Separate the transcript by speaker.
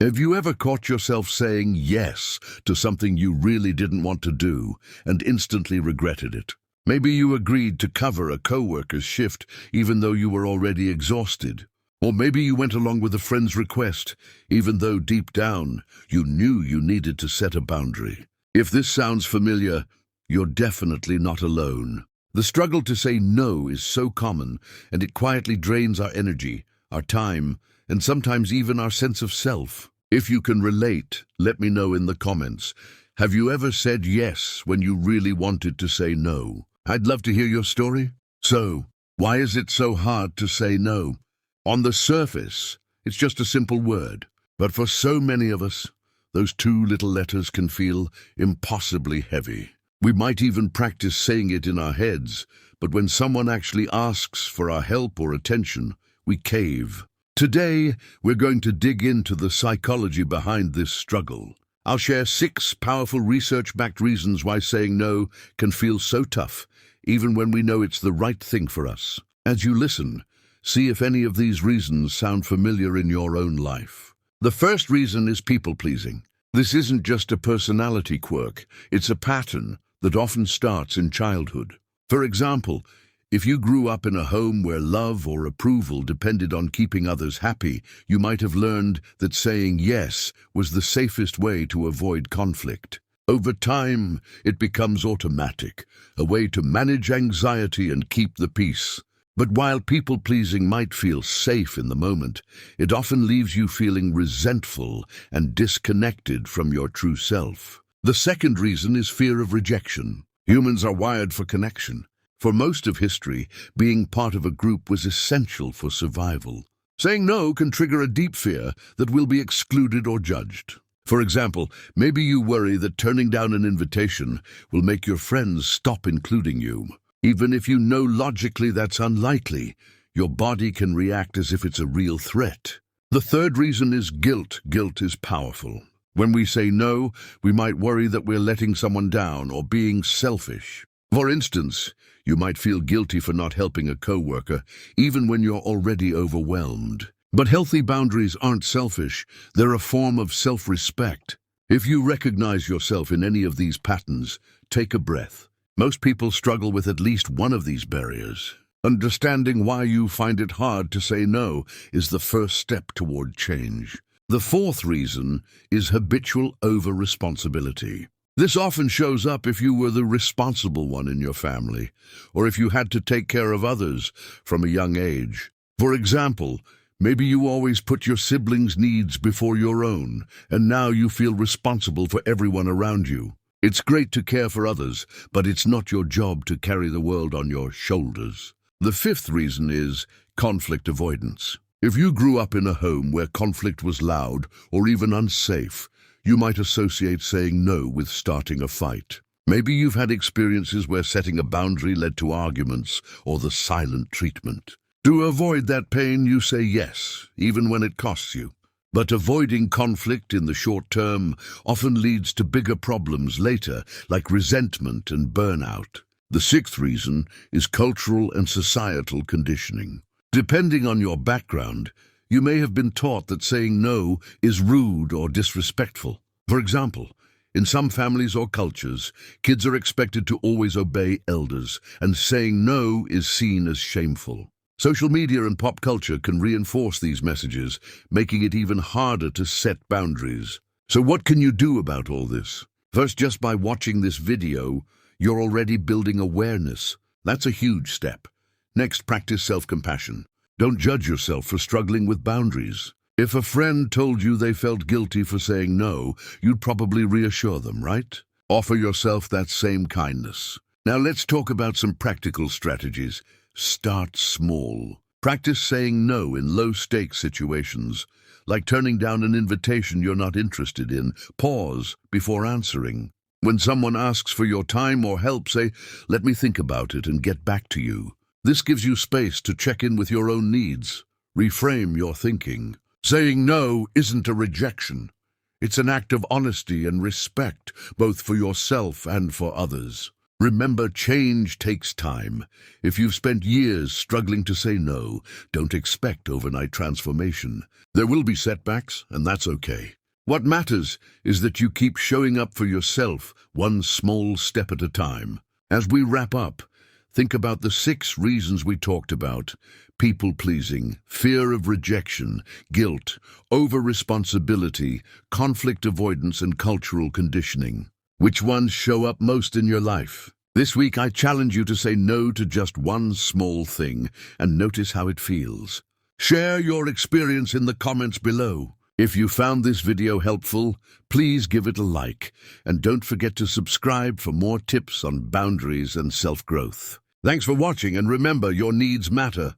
Speaker 1: Have you ever caught yourself saying yes to something you really didn't want to do and instantly regretted it? Maybe you agreed to cover a coworker's shift even though you were already exhausted. Or maybe you went along with a friend's request even though deep down you knew you needed to set a boundary. If this sounds familiar, you're definitely not alone. The struggle to say no is so common, and it quietly drains our energy, our time, and sometimes even our sense of self. If you can relate, let me know in the comments. Have you ever said yes when you really wanted to say no? I'd love to hear your story. So, why is it so hard to say no? On the surface, it's just a simple word. But for so many of us, those two little letters can feel impossibly heavy. We might even practice saying it in our heads, but when someone actually asks for our help or attention, we cave. Today, we're going to dig into the psychology behind this struggle. I'll share 6 powerful research-backed reasons why saying no can feel so tough, even when we know it's the right thing for us. As you listen, see if any of these reasons sound familiar in your own life. The first reason is people-pleasing. This isn't just a personality quirk, it's a pattern that often starts in childhood. For example, if you grew up in a home where love or approval depended on keeping others happy, you might have learned that saying yes was the safest way to avoid conflict. Over time, it becomes automatic, a way to manage anxiety and keep the peace. But while people-pleasing might feel safe in the moment, it often leaves you feeling resentful and disconnected from your true self. The second reason is fear of rejection. Humans are wired for connection. For most of history, being part of a group was essential for survival. Saying no can trigger a deep fear that we'll be excluded or judged. For example, maybe you worry that turning down an invitation will make your friends stop including you. Even if you know logically that's unlikely, your body can react as if it's a real threat. The third reason is guilt. Guilt is powerful. When we say no, we might worry that we're letting someone down or being selfish. For instance, you might feel guilty for not helping a coworker, even when you're already overwhelmed. But healthy boundaries aren't selfish, they're a form of self-respect. If you recognize yourself in any of these patterns, take a breath. Most people struggle with at least one of these barriers. Understanding why you find it hard to say no is the first step toward change. The fourth reason is habitual over-responsibility. This often shows up if you were the responsible one in your family, or if you had to take care of others from a young age. For example, maybe you always put your siblings' needs before your own, and now you feel responsible for everyone around you. It's great to care for others, but it's not your job to carry the world on your shoulders. The fifth reason is conflict avoidance. If you grew up in a home where conflict was loud or even unsafe, you might associate saying no with starting a fight. Maybe you've had experiences where setting a boundary led to arguments or the silent treatment. To avoid that pain, you say yes, even when it costs you. But avoiding conflict in the short term often leads to bigger problems later, like resentment and burnout. The sixth reason is cultural and societal conditioning. Depending on your background, you may have been taught that saying no is rude or disrespectful. For example, in some families or cultures, kids are expected to always obey elders, and saying no is seen as shameful. Social media and pop culture can reinforce these messages, making it even harder to set boundaries. So what can you do about all this? First, just by watching this video, you're already building awareness. That's a huge step. Next, practice self-compassion. Don't judge yourself for struggling with boundaries. If a friend told you they felt guilty for saying no, you'd probably reassure them, right? Offer yourself that same kindness. Now let's talk about some practical strategies. Start small. Practice saying no in low-stakes situations, like turning down an invitation you're not interested in. Pause before answering. When someone asks for your time or help, say, "Let me think about it and get back to you." This gives you space to check in with your own needs. Reframe your thinking. Saying no isn't a rejection. It's an act of honesty and respect, both for yourself and for others. Remember, change takes time. If you've spent years struggling to say no, don't expect overnight transformation. There will be setbacks, and that's okay. What matters is that you keep showing up for yourself, one small step at a time. As we wrap up, think about the 6 reasons we talked about: people-pleasing, fear of rejection, guilt, over-responsibility, conflict avoidance, and cultural conditioning. Which ones show up most in your life? This week, I challenge you to say no to just one small thing and notice how it feels. Share your experience in the comments below. If you found this video helpful, please give it a like, and don't forget to subscribe for more tips on boundaries and self-growth. Thanks for watching, and remember, your needs matter.